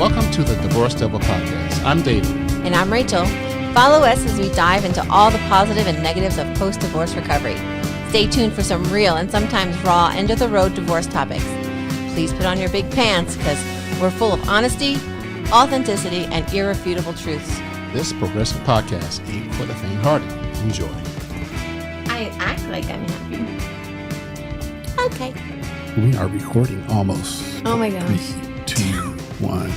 Welcome to the Divorce Devil Podcast. I'm David. And I'm Rachel. Follow us as we dive into all the positive and negatives of post-divorce recovery. Stay tuned for some real and sometimes raw end-of-the-road divorce topics. Please put on your big pants because we're full of honesty, authenticity, and irrefutable truths. This progressive podcast ain't for the faint-hearted. Enjoy. I act like I'm happy. Okay. We are recording almost. Oh my gosh. 3, 2, 1.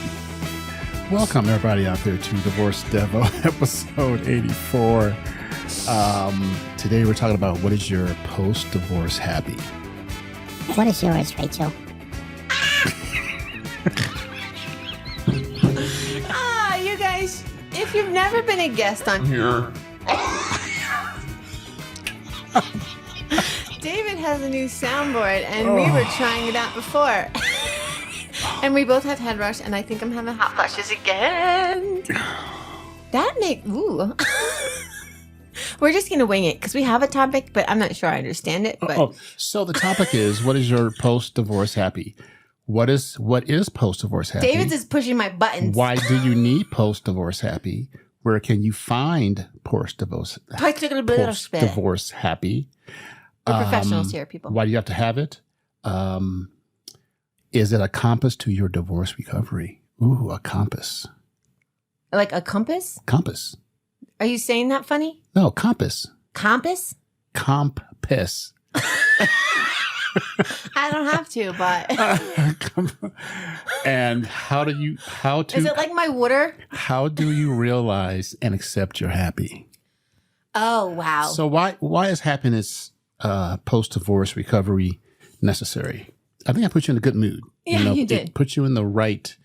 Welcome everybody out there to Divorce Devil episode 84. Today we're talking about what is your post-divorce happy? What is yours, Rachel? You guys, if you've never been a guest on here, David has a new soundboard, and we were trying it out before. And we both have head rush, and I think I'm having hot flushes again. Ooh. We're just going to wing it, because we have a topic, but I'm not sure I understand it. But. So the topic is, what is your post-divorce happy? What is post-divorce happy? David's is pushing my buttons. Why do you need post-divorce happy? Where can you find post-divorce happy? We're professionals here, people. Why do you have to have it? Is it a compass to your divorce recovery? Ooh, a compass. Like a compass? Compass. Are you saying that funny? No, compass. Compass? Compass. I don't have to, but. And Is it like my water? How do you realize and accept you're happy? Oh, wow. So why is happiness post-divorce recovery necessary? I think I put you in a good mood. Yeah, you did. It put you in the right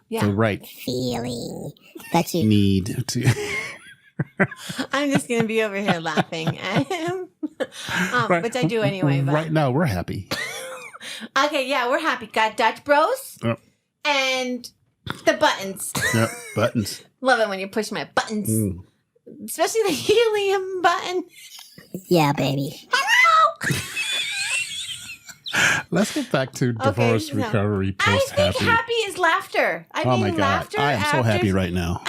feeling that you need to. I'm just going to be over here laughing, which I do anyway. But. Right now, we're happy. Okay, yeah, we're happy. Got Dutch Bros and the buttons. Yep, buttons. Love it when you push my buttons, especially the helium button. Yeah, baby. Hello. Let's get back to divorce recovery post-happy. I think happy is laughter. Oh my God. Laughter I am so happy right now.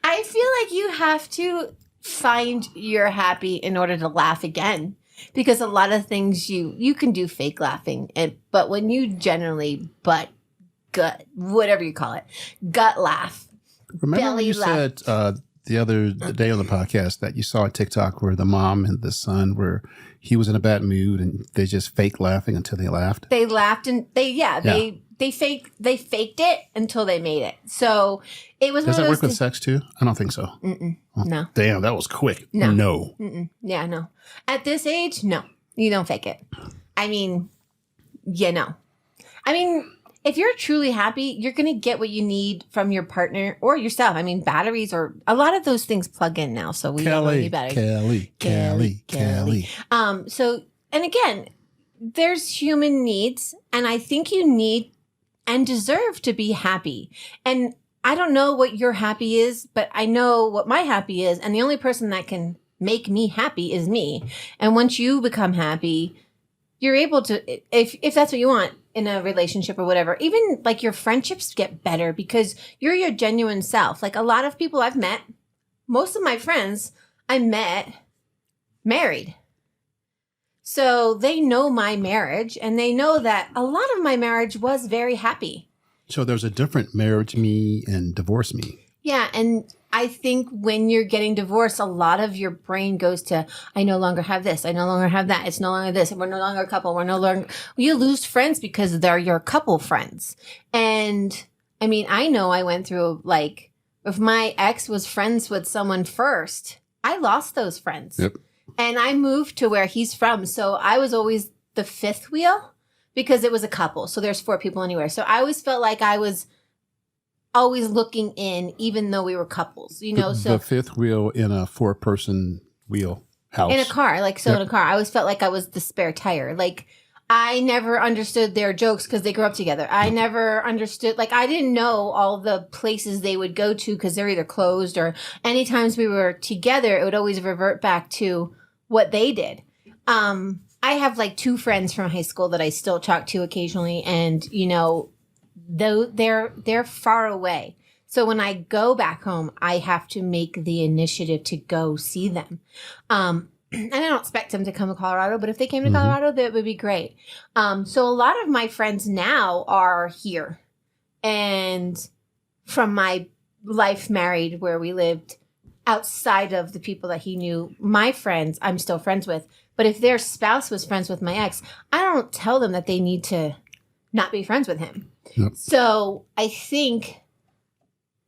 I feel like you have to find you're happy in order to laugh again. Because a lot of things you can do fake laughing. But when you generally gut, whatever you call it, gut laugh. Remember when you said the other day on the podcast that you saw a TikTok where the mom and the son he was in a bad mood and they just fake laughing until they laughed? They laughed and they faked it until they made it. So it was. Does that work with sex too? I don't think so. No. Damn, that was quick. No. Yeah, no. At this age, no, you don't fake it. I mean, no. I mean, if you're truly happy, you're going to get what you need from your partner or yourself. I mean, batteries or a lot of those things plug in now. So we don't really need batteries. Kelly. So, and again, there's human needs, and I think you need and deserve to be happy. And I don't know what your happy is, but I know what my happy is. And the only person that can make me happy is me. And once you become happy, you're able to, if that's what you want in a relationship or whatever, even like your friendships get better because you're your genuine self. Like a lot of people I've met, most of my friends I met married. So they know my marriage and they know that a lot of my marriage was very happy. So there's a different marriage me and divorce me. Yeah. And I think when you're getting divorced, a lot of your brain goes to, I no longer have this. I no longer have that. It's no longer this. We're no longer a couple. You lose friends because they're your couple friends. And I mean, I know I went through like, if my ex was friends with someone first, I lost those friends. Yep. And I moved to where he's from. So I was always the fifth wheel because it was a couple. So there's 4 people anywhere. So I always felt like I was always looking in, even though we were couples, So the fifth wheel in a 4-person wheel house. In a car, in a car. I always felt like I was the spare tire. Like I never understood their jokes because they grew up together. I never understood, I didn't know all the places they would go to because they're either closed or any times we were together, it would always revert back to what they did. I have 2 friends from high school that I still talk to occasionally. And, though they're far away. So when I go back home, I have to make the initiative to go see them. And I don't expect them to come to Colorado, but if they came to Colorado, that would be great. So a lot of my friends now are here. And from my life married where we lived outside of the people that he knew, my friends, I'm still friends with. But if their spouse was friends with my ex, I don't tell them that they need to not be friends with him. Yep. So I think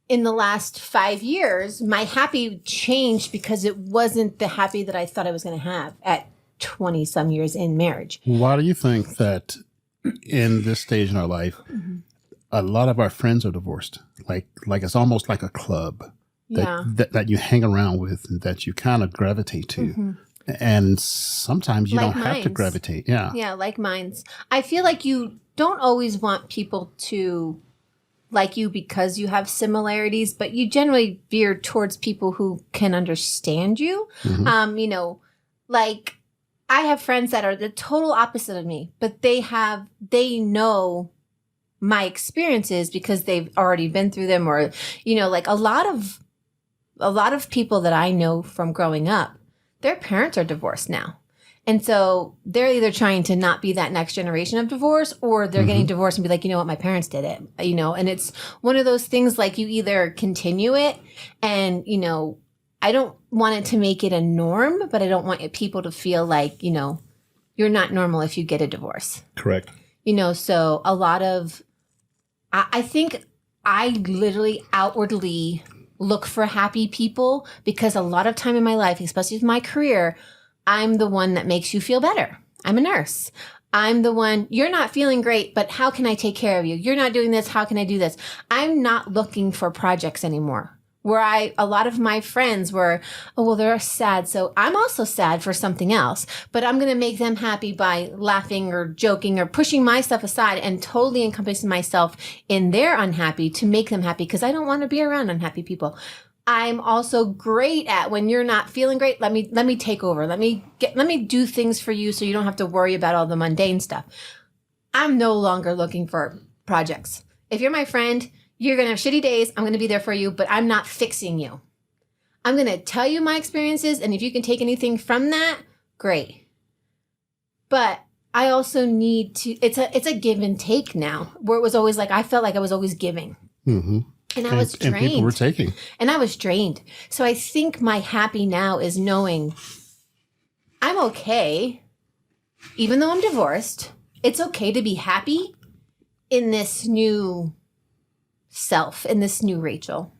in the last 5 years, my happy changed because it wasn't the happy that I thought I was going to have at 20 some years in marriage. Why do you think that in this stage in our life, a lot of our friends are divorced? Like it's almost like a club that you hang around with and that you kind of gravitate to. And sometimes you Like don't have to minds. gravitate. Yeah. Yeah, like minds. I feel like you don't always want people to like you because you have similarities, but you generally veer towards people who can understand you. You know, like I have friends that are the total opposite of me, but they know my experiences because they've already been through them, or, you know, like a lot of people that I know from growing up, their parents are divorced now. And so they're either trying to not be that next generation of divorce, or they're getting divorced and be like, you know what, my parents did it, you know, and it's one of those things like you either continue it and, you know, I don't want it to make it a norm, but I don't want people to feel like, you know, you're not normal if you get a divorce. Correct. You know, so a lot of, I think I literally outwardly look for happy people because a lot of time in my life, especially with my career, I'm the one that makes you feel better. I'm a nurse. I'm the one, you're not feeling great, but how can I take care of you? You're not doing this. How can I do this? I'm not looking for projects anymore. Where a lot of my friends were, oh, well, they're sad. So I'm also sad for something else, but I'm going to make them happy by laughing or joking or pushing my stuff aside and totally encompassing myself in their unhappy to make them happy because I don't want to be around unhappy people. I'm also great at when you're not feeling great. Let me take over. Let me do things for you so you don't have to worry about all the mundane stuff. I'm no longer looking for projects. If you're my friend, you're going to have shitty days. I'm going to be there for you, but I'm not fixing you. I'm going to tell you my experiences, and if you can take anything from that, great. But I also need to, it's a give and take now, where it was always like, I felt like I was always giving. And I was drained. And people were taking. And I was drained. So I think my happy now is knowing I'm okay, even though I'm divorced. It's okay to be happy in this new self, in this new Rachel.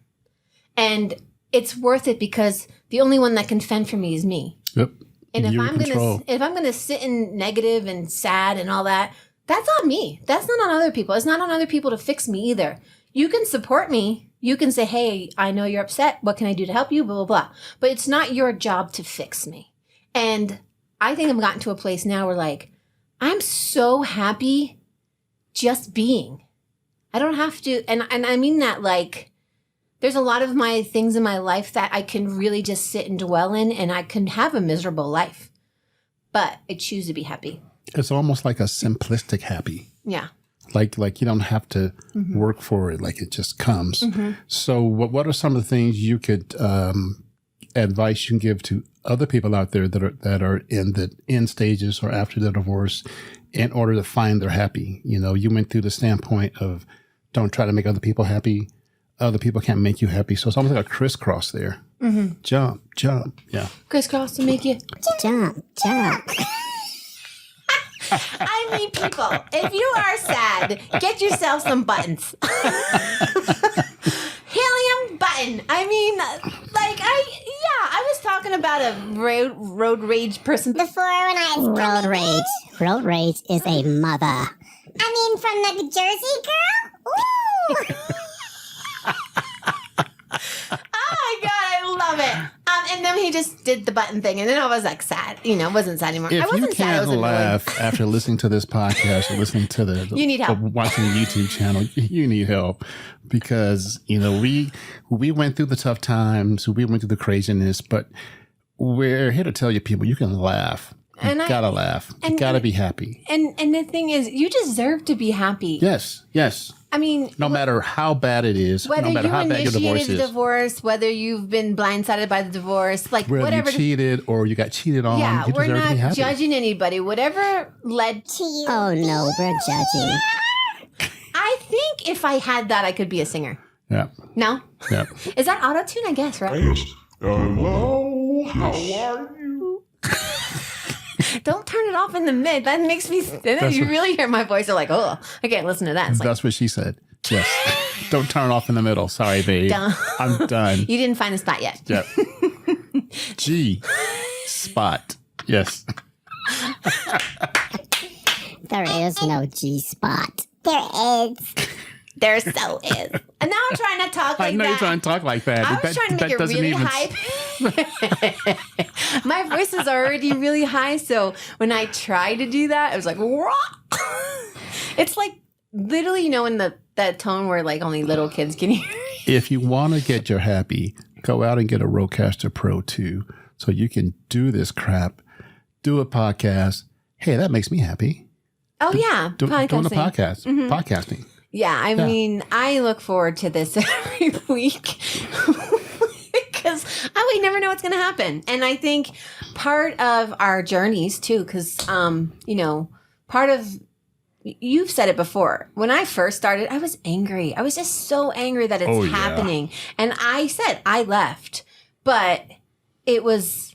And it's worth it because the only one that can fend for me is me. Yep. And if You're in control. if I'm gonna sit in negative and sad and all that, that's on me. That's not on other people. It's not on other people to fix me either. You can support me. You can say, hey, I know you're upset. What can I do to help you? Blah, blah, blah. But it's not your job to fix me. And I think I've gotten to a place now where like, I'm so happy just being. I don't have to. And I mean that like, there's a lot of my things in my life that I can really just sit and dwell in and I can have a miserable life. But I choose to be happy. It's almost like a simplistic happy. Yeah. Like you don't have to work for it. Like it just comes. So what are some of the things you could advice you can give to other people out there that are in the end stages or after the divorce in order to find their happy? You know, you went through the standpoint of don't try to make other people happy. Other people can't make you happy. So it's almost like a crisscross there. Jump. Yeah. Crisscross to make you. Jump. I mean, people, if you are sad, get yourself some buttons. Helium button. I mean, like, I was talking about a road rage person Before when I was road rage. Road rage is a mother. I mean, from the Jersey girl? Ooh. Oh my God, I love it. And then he just did the button thing, and then I was like sad. You know, wasn't sad anymore. I If you wasn't sad. I can't was annoyed. laugh after listening to this podcast or listening to the You need help. watching the YouTube channel, you need help because you know we went through the tough times, we went through the craziness, but we're here to tell you people you can laugh. You gotta laugh. You gotta be happy. And the thing is, you deserve to be happy. Yes. I mean, No matter how bad it is, whether no matter you how bad your divorce initiated the is, divorce, whether you've been blindsided by the divorce, like whether whatever. you cheated or you got cheated on, Yeah, you we're deserve to be not happy. judging anybody. Whatever led to you. Oh no, we're judging. I think if I had that, I could be a singer. Yeah, No? yeah. Is that auto-tune? I guess, right? Hello, how are you? Don't turn it off in the mid. That makes me. Then you really hear my voice. You're like, oh, I can't listen to that. It's like, That's what she said. Yes. Don't turn it off in the middle. Sorry, babe. Done. I'm done. you didn't find the spot yet. Yep. G spot. Yes. There is no G spot. There is. There so is. And now I'm trying to talk like I know that. you're trying to talk like that. I was trying to make it really high. My voice is already really high, so when I try to do that, I was like, "Wah!" It's like literally, in that tone where like only little kids can hear. If you want to get your happy, go out and get a Rodecaster Pro 2 so you can do this crap, do a podcast. Hey, that makes me happy. Oh yeah, Doing a podcasting. podcast. Mm-hmm. Podcasting. Yeah, I mean, I look forward to this every week because we never know what's going to happen. And I think part of our journeys too, because, part of, you've said it before. When I first started, I was angry. I was just so angry that it's happening. And I said, I left, but it was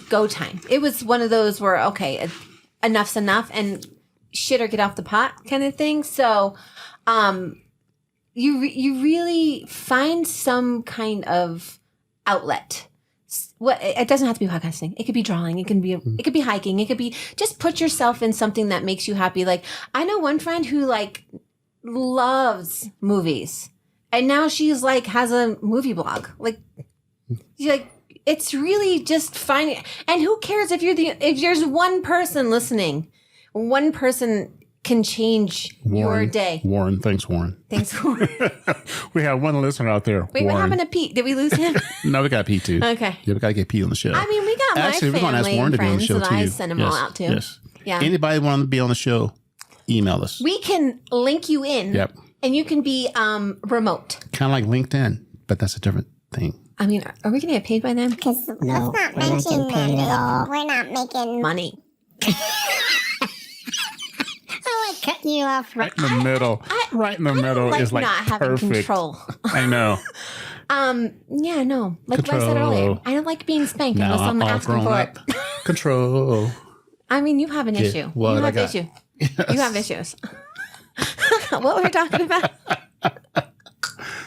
go time. It was one of those where, okay, enough's enough and shit or get off the pot kind of thing. So, you really find some kind of outlet. It doesn't have to be podcasting. It could be drawing. It can be hiking. It could be just put yourself in something that makes you happy. Like I know one friend who like loves movies, and now she's like has a movie blog. Like she's like. It's really just finding, and who cares if there's one person listening, one person can change your day. Warren, thanks, Warren. Thanks, Warren. We have one listener out there. Wait, Warren. what happened to Pete? Did we lose him? No, we got Pete too. Okay. Yeah, we got to get Pete on the show. I mean, we got Actually, my we're going to ask family Warren and to be on the friends show that too. I send them all out to. Yes. Yeah. Anybody want to be on the show? Email us. We can link you in. Yep. And you can be remote. Kind of like LinkedIn, but that's a different thing. I mean, are we going to get paid by them? Because no, we're not getting paid at all. We're not making money. I like cutting you off right. Right in the middle. Right in the middle like is like not having perfect. control. I know. Yeah, no. Like what I said earlier, I don't like being spanked Now unless I'm I'm all asking grown for up. it. Control. I mean, you have an issue. what You I have got. issue. You have issues. What were we talking about?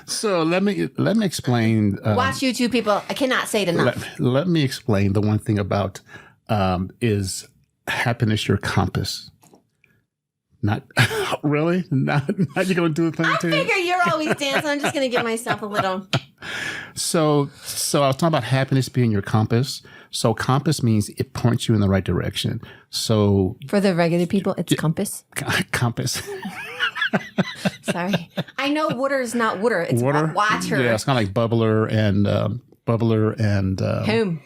So let me explain. Watch YouTube, people. I cannot say it enough. Let me explain the one thing about is happiness your compass. Not really. Not you gonna do the thing I too. figure you're always dancing. I'm just going to give myself a little. So I was talking about happiness being your compass. So compass means it points you in the right direction. So For the regular people, it's compass. compass. Sorry. I know water is not water. It's water. Yeah, it's kind of like bubbler and Home.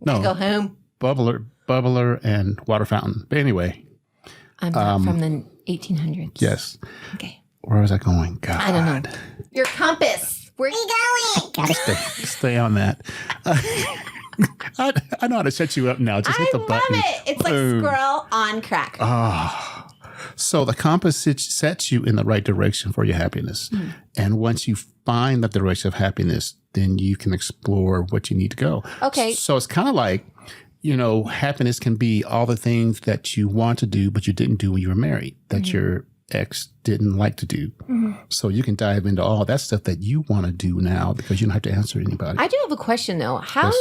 no, Go home. bubbler and water fountain. But anyway, I'm not from the 1800s. yes. Okay. Where was I going? God, I don't know. Your compass. Where are you going? Gotta Stay on that. I know how to set you up now. Just hit the love button. it. It's like Boom. squirrel on crack. So the compass sets you in the right direction for your happiness. And once you find that direction of happiness, then you can explore what you need to go. Okay. So it's kind of like, happiness can be all the things that you want to do, but you didn't do when you were married, that your ex didn't like to do. So you can dive into all that stuff that you want to do now because you don't have to answer anybody. I do have a question though. How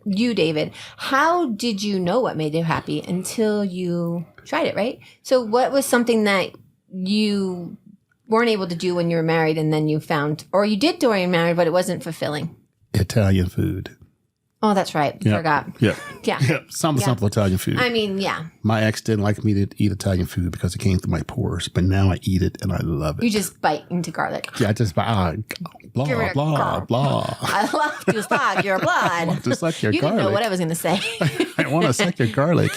David, how did you know what made you happy until you tried it, right? So what was something that you weren't able to do when you were married and then you found, or you did during married, but it wasn't fulfilling? Italian food. Oh, that's right. Yep. Forgot. Yep. Yeah. Yep. Simple Italian food. I mean, yeah. My ex didn't like me to eat Italian food because it came through my pores, but now I eat it and I love it. You just bite into garlic. Yeah, I just blah, Give her a blah, garlic. blah. I love to suck your blood. To suck your You garlic. didn't know what I was going to say. I want to suck your garlic.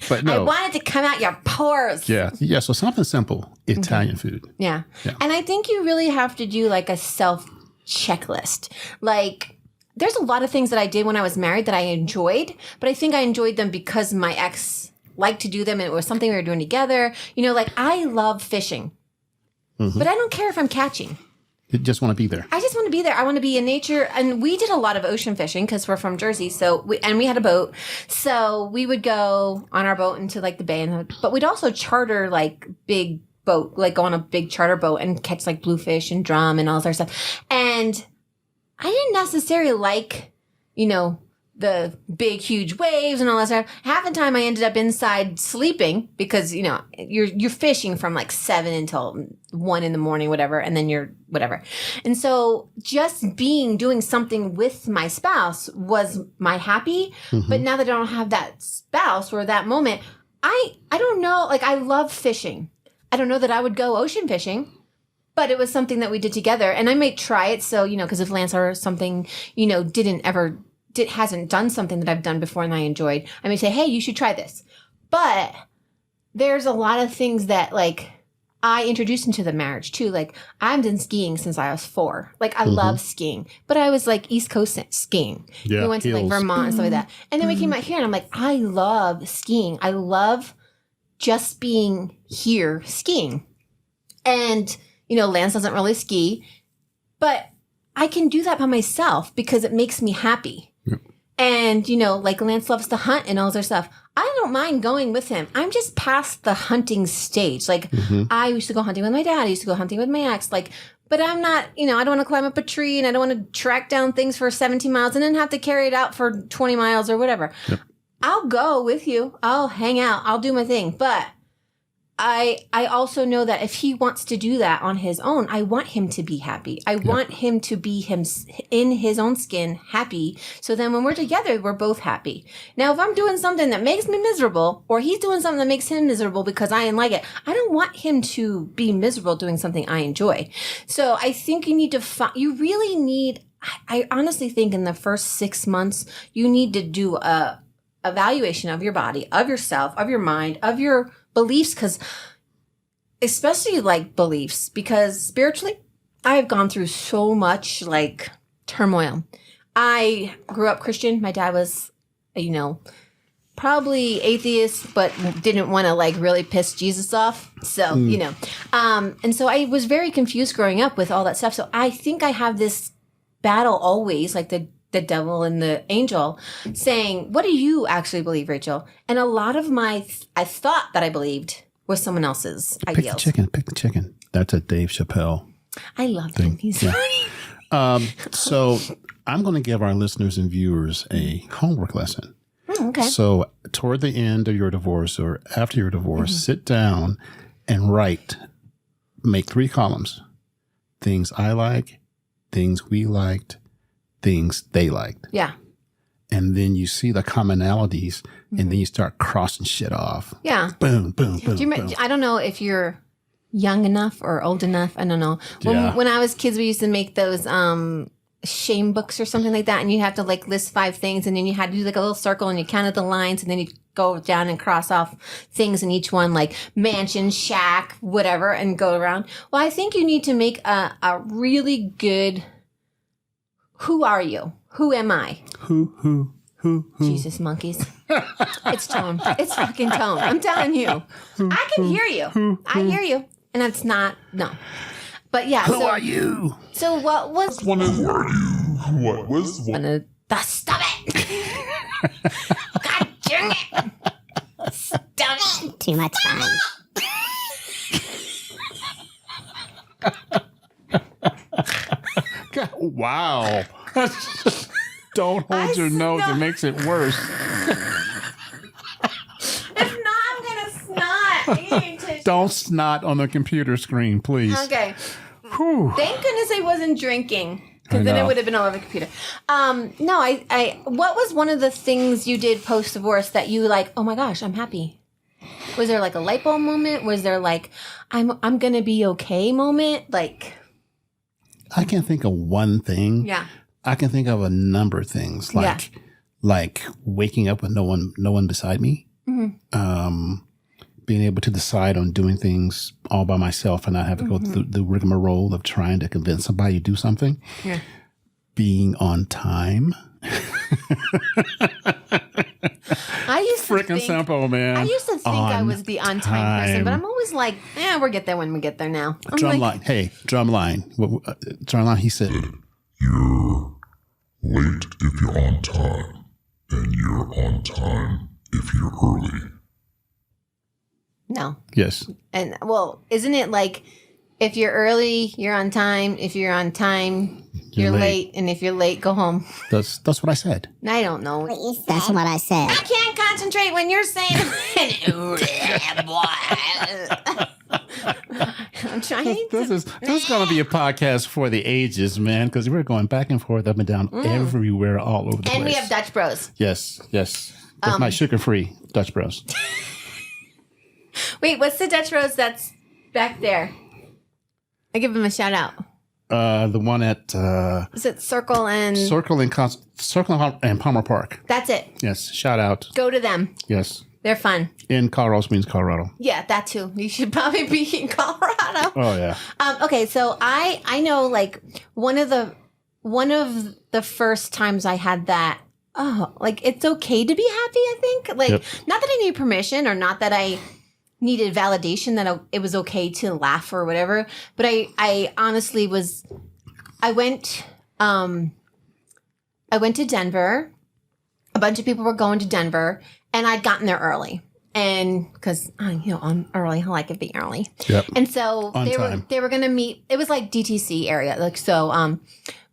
But no. I want it to come out your pores. Yeah. Yeah. So something simple, Italian food. Yeah. Yeah. And I think you really have to do like a self checklist. Like, there's a lot of things that I did when I was married that I enjoyed, but I think I enjoyed them because my ex liked to do them and it was something we were doing together. You know, like I love fishing, but I don't care if I'm catching. You just want to be there. I just want to be there. I want to be in nature. And we did a lot of ocean fishing because we're from Jersey. So we had a boat. So we would go on our boat into like the bay. But we'd also charter like big boat, like go on a big charter boat and catch like bluefish and drum and all that stuff. And I didn't necessarily like, you know, the big, huge waves and all that stuff. Half the time I ended up inside sleeping because, you know, you're fishing from like 7 until 1 in the morning, whatever. And then you're whatever. And so just doing something with my spouse was my happy. But now that I don't have that spouse or that moment, I don't know. Like I love fishing. I don't know that I would go ocean fishing. But it was something that we did together. And I may try it. So, you know, because if Lance or something, you know, hasn't done something that I've done before and I enjoyed, I may say, hey, you should try this. But there's a lot of things that like I introduced into the marriage too. Like I've been skiing since I was 4. Like I love skiing, but I was like East Coast skiing. Yeah, we went to like Vermont and stuff like that. And then we came out here and I'm like, I love skiing. I love just being here skiing. And, you know, Lance doesn't really ski, but I can do that by myself because it makes me happy. Yep. And, you know, like Lance loves to hunt and all this stuff. I don't mind going with him. I'm just past the hunting stage. Like I used to go hunting with my dad. I used to go hunting with my ex. Like, but I'm not, you know, I don't want to climb up a tree and I don't want to track down things for 17 miles and then have to carry it out for 20 miles or whatever. Yep. I'll go with you. I'll hang out. I'll do my thing. But I also know that if he wants to do that on his own, I want him to be happy. I want him to be him in his own skin, happy. So then when we're together, we're both happy. Now, if I'm doing something that makes me miserable or he's doing something that makes him miserable because I didn't like it, I don't want him to be miserable doing something I enjoy. So I think you need to you really need, I honestly think in the first 6 months, you need to do a evaluation of your body, of yourself, of your mind, of your beliefs, because especially like beliefs, because spiritually I have gone through so much like turmoil. I grew up Christian. My dad was, you know, probably atheist, but didn't want to like really piss Jesus off. So, you know, and so I was very confused growing up with all that stuff. So I think I have this battle always, like the devil and the angel saying, what do you actually believe, Rachel? And a lot of I thought that I believed was someone else's ideals. Pick the chicken. That's a Dave Chappelle. I love him. He's funny. So I'm going to give our listeners and viewers a homework lesson. Okay. So toward the end of your divorce or after your divorce, sit down and make 3 columns. Things I like, things we liked, things they liked. Yeah. And then you see the commonalities and then you start crossing shit off. Yeah. Boom, boom, boom. Boom. I don't know if you're young enough or old enough. I don't know. When I was kids, we used to make those shame books or something like that. And you have to like list 5 things and then you had to do like a little circle and you counted the lines and then you go down and cross off things in each one, like mansion, shack, whatever, and go around. Well, I think you need to make a really good, who are you? Who am I? Who? Jesus, monkeys. It's Tone. It's fucking Tone. I'm telling you. I can hear you. I hear you. And it's not, no. But yeah. Who are you? So what was Who are you? What was one? Stop it. God dang it. Stop it. Too much fun. Wow. Don't hold your nose. It makes it worse. If not, I'm going to snot. You need tissue. Don't snot on the computer screen, please. Okay. Whew. Thank goodness I wasn't drinking, I because then it know. would have been all over the computer. No, I. What was one of the things you did post divorce that you like? Oh my gosh, I'm happy. Was there like a light bulb moment? Was there like I'm gonna be okay moment? Like, I can't think of one thing. yeah, I can think of a number of things, like waking up with no one beside me. Being able to decide on doing things all by myself and not have to go through the rigmarole of trying to convince somebody to do something. Yeah. Being on time. I used to Freaking think, simple, man. I used to think I was the on-time person, but I'm always like, we'll get there when we get there now. I'm Drumline. like, Hey, drumline. Drumline, he said. You're late if you're on time, and you're on time if you're early. no. Yes. And, well, isn't it like, if you're early, you're on time. If you're on time, you're late. And if you're late, go home. That's what I said. I don't know. That's what I said. I can't concentrate when you're saying. I'm trying. This is going to be a podcast for the ages, man, because we're going back and forth, up and down, everywhere, all over the place. And we have Dutch Bros. Yes. That's my sugar-free Dutch Bros. Wait, what's the Dutch Bros that's back there? I give them a shout out. The one at Is it Circle and Circle and Palmer Park. That's it. Yes. Shout out. Go to them. Yes. They're fun. In Colorado Springs, Colorado. Yeah, that too. You should probably be in Colorado. Oh yeah. Okay, so I know like one of the first times I had that. Oh, like it's okay to be happy. I think like not that I need permission or not that I needed validation that it was okay to laugh or whatever. But I honestly was. I went to Denver. A bunch of people were going to Denver, and I'd gotten there early. And because I'm early, I like to be early. Yep. And so they were going to meet. It was like DTC area, like so.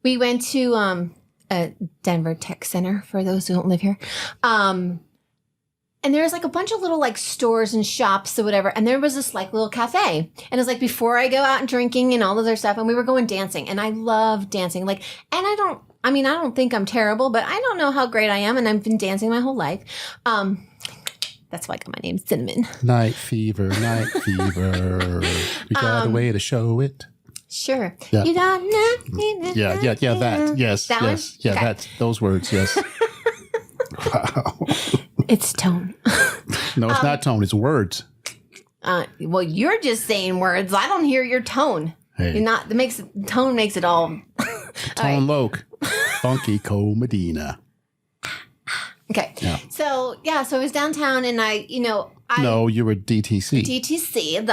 We went to Denver Tech Center for those who don't live here. And there was like a bunch of little like stores and shops or whatever. And there was this like little cafe. And it was like before I go out and drinking and all of their stuff. And we were going dancing. And I love dancing. Like, and I don't think I'm terrible, but I don't know how great I am. And I've been dancing my whole life. That's why I got my name, Cinnamon. Night fever, night fever. We got a way to show it. Sure. Yeah. You don't know. Yeah, that. Yes, that yes. One? Yeah, okay. that's those words, yes. Wow. It's tone. No, it's not tone, it's words. Well, you're just saying words. I don't hear your tone. Hey. You're not. Tone makes it all. Tone Loke. Funky Cold Medina. Okay. Yeah. So it was downtown, and No, you were DTC. DTC,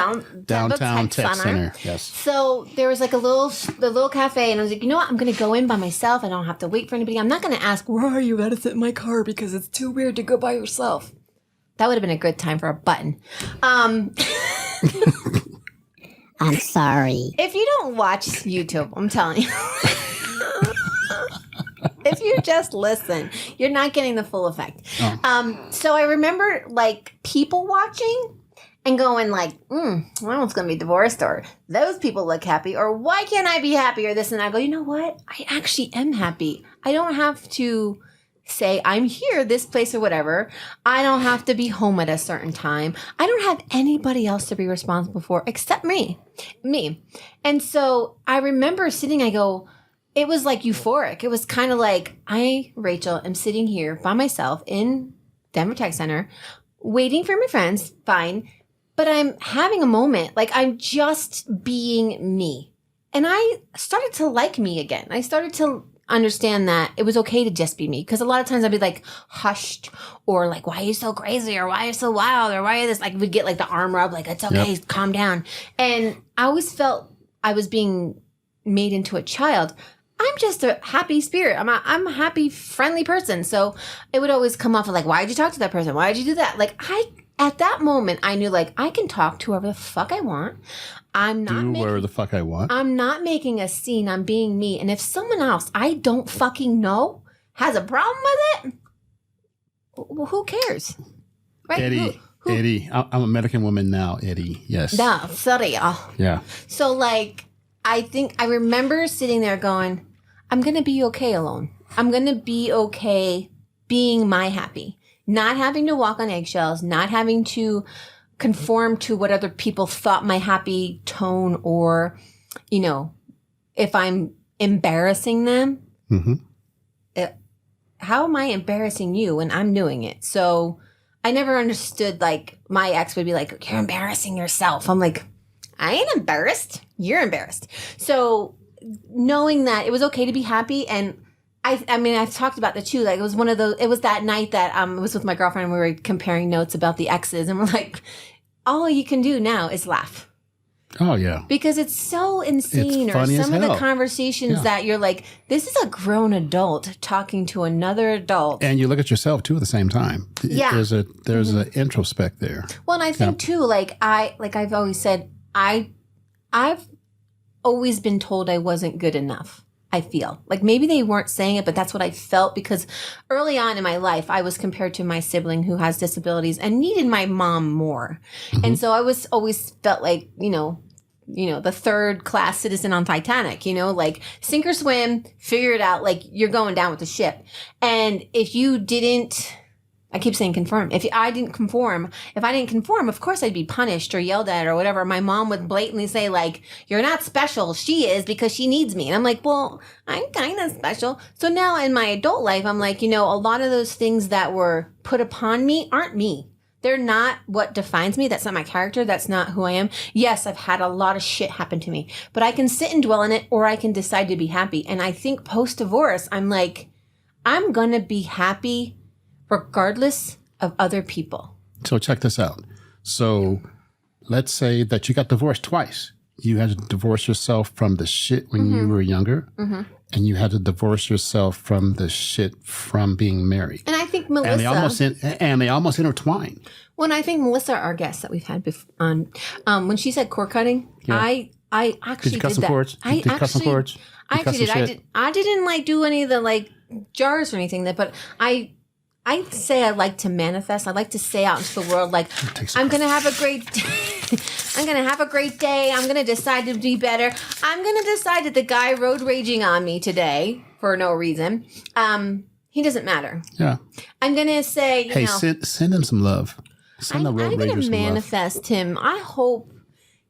Downtown Tech Center. Yes. So there was like the little cafe, and I was like, you know what? I'm going to go in by myself. I don't have to wait for anybody. I'm not going to ask, where are you? I got to sit in my car because it's too weird to go by yourself. That would have been a good time for a button. I'm sorry. If you don't watch YouTube, I'm telling you. If you just listen, you're not getting the full effect. Oh. So I remember like people watching and going like, my one's going to be divorced, or those people look happy, or why can't I be happy, or this. And I go, you know what? I actually am happy. I don't have to say I'm here, this place, or whatever. I don't have to be home at a certain time. I don't have anybody else to be responsible for except me. And so I remember sitting, I go, it was like euphoric. It was kind of like, Rachel, am sitting here by myself in Denver Tech Center, waiting for my friends, fine, but I'm having a moment. Like, I'm just being me. And I started to like me again. I started to understand that it was okay to just be me. Because a lot of times I'd be like hushed, or like, why are you so crazy? Or why are you so wild? Or why are you this? Like, we'd get like the arm rub, like, it's okay, calm down. And I always felt I was being made into a child. I'm just a happy spirit. I'm a happy, friendly person. So it would always come off of like, why did you talk to that person? Why did you do that? Like, at that moment, I knew like I can talk to whoever the fuck I want. I'm not wherever the fuck I want. I'm not making a scene. I'm being me. And if someone else I don't fucking know has a problem with it, well, who cares? Right? Eddie. Eddie. I'm a American woman now, Eddie. Yes. No, sorry. Yeah. So like, I think I remember sitting there going, I'm going to be okay alone. I'm going to be okay being my happy. Not having to walk on eggshells, not having to conform to what other people thought my happy tone, or, if I'm embarrassing them, how am I embarrassing you when I'm doing it? So I never understood, like, my ex would be like, you're embarrassing yourself. I'm like, I ain't embarrassed. You're embarrassed. So knowing that it was okay to be happy, and I mean, I've talked about the two. Like, it was one of those. It was that night that I was with my girlfriend, and we were comparing notes about the exes, and we're like, all you can do now is laugh. Oh yeah, because it's so insane. It's funny or as some of the hell. conversations that you're like, this is a grown adult talking to another adult, and you look at yourself too at the same time. Yeah. There's an introspect there. Well, and I think too, like I've always said, I've always been told I wasn't good enough. I feel like maybe they weren't saying it, but that's what I felt, because early on in my life, I was compared to my sibling who has disabilities and needed my mom more. And so I was always felt like, the third class citizen on Titanic, like sink or swim, figure it out. Like, you're going down with the ship. And if you didn't, I keep saying conform. If I didn't conform, of course I'd be punished or yelled at or whatever. My mom would blatantly say, like, you're not special. She is, because she needs me. And I'm like, well, I'm kind of special. So now in my adult life, I'm like, a lot of those things that were put upon me aren't me. They're not what defines me. That's not my character. That's not who I am. Yes, I've had a lot of shit happen to me, but I can sit and dwell in it, or I can decide to be happy. And I think post-divorce, I'm like, I'm going to be happy regardless of other people. So check this out. So let's say that you got divorced twice. You had to divorce yourself from the shit when you were younger, and you had to divorce yourself from the shit from being married. And I think Melissa... And they almost intertwine. Well, and I think Melissa, our guest that we've had on, when she said cord cutting, I actually did that. I actually did. I didn't like do any of the like jars or anything but I say I like to manifest. I like to say out into the world, like, I'm going to have a great day. I'm going to have a great day. I'm going to decide to be better. I'm going to decide that the guy road raging on me today for no reason, he doesn't matter. Yeah. I'm going to say, hey, send him some love. Send the road rager some love. I'm going to manifest him. I hope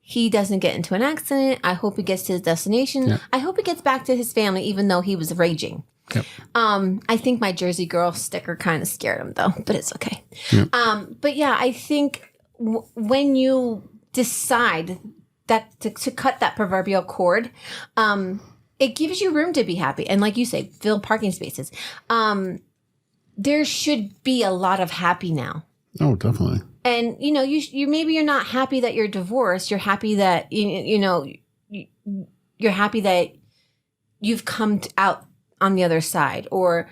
he doesn't get into an accident. I hope he gets to his destination. Yeah. I hope he gets back to his family, even though he was raging. Yep. I think my Jersey Girl sticker kind of scared him, though, but it's okay. Yep. But yeah, I think when you decide that to cut that proverbial cord, it gives you room to be happy. And like you say, fill parking spaces. There should be a lot of happy now. Oh, definitely. And, you maybe you're not happy that you're divorced. You're happy that, you're happy that you've come out on the other side, or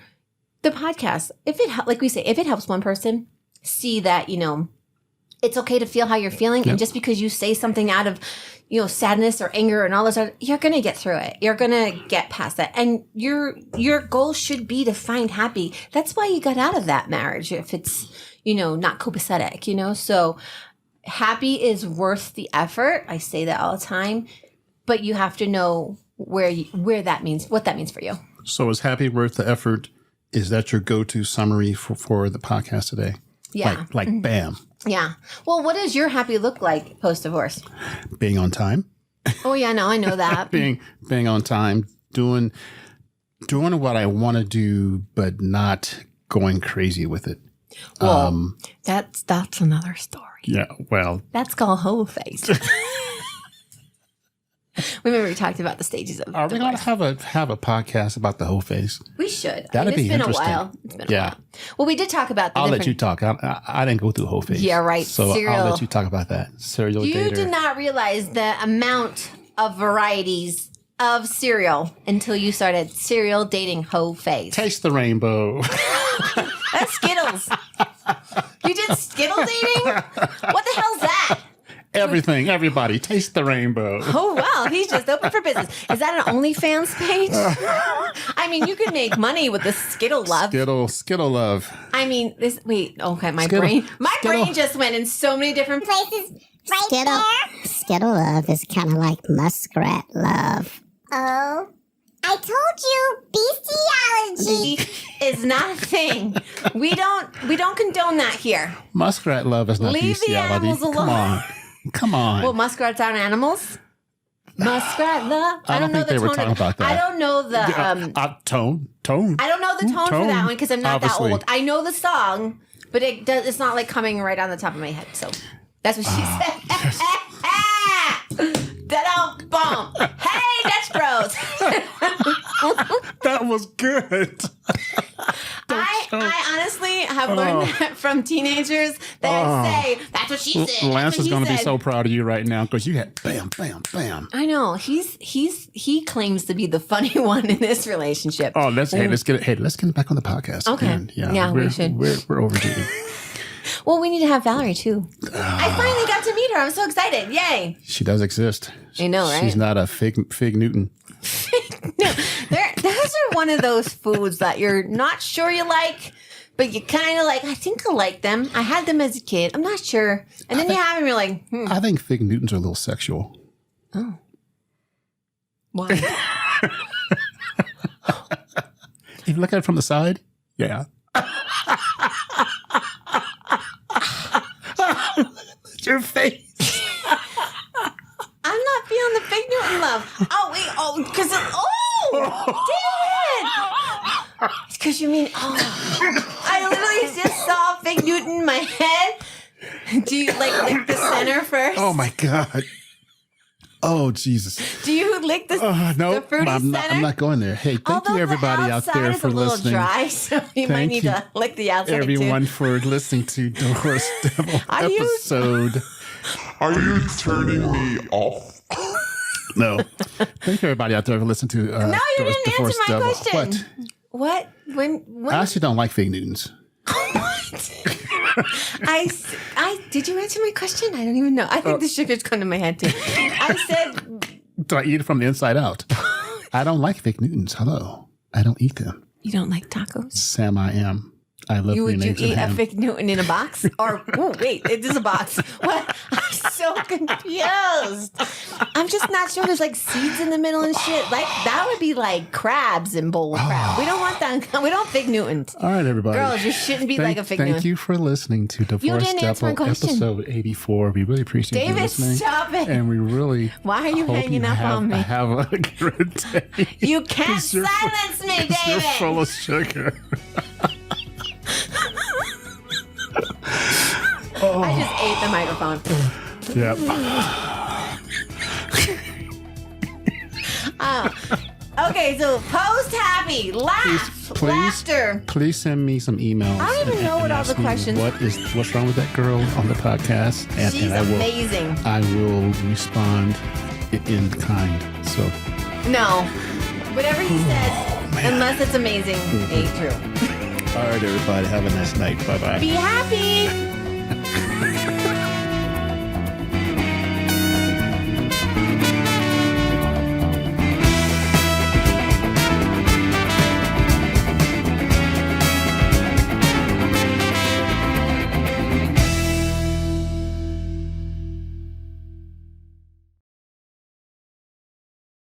the podcast. If it helps one person see that, it's okay to feel how you're feeling. Yep. And just because you say something out of, sadness or anger and all this, you're going to get through it. You're going to get past that. And your goal should be to find happy. That's why you got out of that marriage. If it's, not copacetic, so happy is worth the effort. I say that all the time, but you have to know where that means, what that means for you. So is happy worth the effort? Is that your go-to summary for the podcast today? Yeah. Like bam. Yeah. Well, what does your happy look like post-divorce? Being on time. Oh, yeah, no, I know that. being on time, doing what I want to do, but not going crazy with it. Well, that's another story. Yeah, well. That's called whole face. Remember we talked about the stages of Are we going to have a podcast about the whole face? We should. That'd be interesting. It's been a while. Well, we did talk about the I'll let you talk. I didn't go through whole face. Yeah, right. So Cereal. I'll let you talk about that. Cereal dater. You did not realize the amount of varieties of cereal until you started cereal dating whole face. Taste the rainbow. That's Skittles. You did Skittle dating? What the hell's that? Everything, everybody, taste the rainbow. Oh, wow. He's just open for business. Is that an OnlyFans page? I mean, you could make money with the Skittle love. Skittle love. I mean, my Skittle. brain just went in so many different places. Skittle love is kind of like muskrat love. Oh, I told you, bestiality is not a thing. We don't condone that here. Muskrat love is not Leave bestiality. the animals alone. Come on. Well, muskrats aren't animals. Muskrat love. I don't think they were talking about that. I don't know the tone. I don't know the tone for that one because I'm not obviously. that old. I know the song. but it's not like coming right on the top of my head. So that's what she said. Da-dum, boom. Hey, Dutch Bros. That was good. I honestly have learned that from teenagers that say, that's what she said. Lance is going to be so proud of you right now because you had bam, bam, bam. I know. He claims to be the funny one in this relationship. Oh, let's get him back on the podcast. Okay. Again. Yeah, we should. We're overdue. Well, we need to have Valerie too. I finally got to meet her. I'm so excited. Yay. She does exist. I know, right? She's not a fig Newton. No, those are one of those foods that you're not sure you like, but you kind of like, I think I like them. I had them as a kid. I'm not sure. And then you have them, you're like, I think fig Newtons are a little sexual. Oh. Why? If you look at it from the side, yeah. Your face. I'm not feeling the fig Newton love. Oh, wait. Oh, because damn it. It's because you mean, I literally just saw fig Newton in my head. Do you lick the center first? Oh my God. Oh, Jesus. Do you lick the fruity center? I'm not going there. Hey, thank you everybody out there for listening. Dry, so you might need to lick the outside everyone too. for listening to Divorce Devil episode. Are you turning me off? No. Thank you everybody out there for listening to No, you didn't Divorce answer my Devil. question. What? When? I actually don't like fig Newtons. I did you answer my question? I don't even know. I think the sugar's gone to my head too. I said, do I eat it from the inside out? I don't like fig Newtons. Hello. I don't eat them. you don't like tacos? Sam, I am. I love Would you eggs and eat a ham. fig Newton in a box? Or, oh, wait, it is a box. What? I'm so confused. I'm just not sure. There's like seeds in the middle and shit. Like, that would be like crabs in bowl of crab. We don't want that. We don't fig Newtons. All right, everybody. Girls, you shouldn't be like a fig Newton. Thank you for listening to Divorce didn't answer my Devil question. episode 84. We really appreciate you David, listening. stop it. And we really Why are you hope hanging up on me? Have a good day. You can't 'Cause you're silence me, David. You're full of sugar. I just ate the microphone. Yep. Okay, so post happy, laugh, laughter. Please send me some emails. I don't even know what all the ask me questions- What's wrong with that girl on the podcast? And, She's amazing. I will respond in kind. So No, whatever he says, unless it's amazing, ain't true. all right, everybody, have a nice night. Bye bye. Be happy.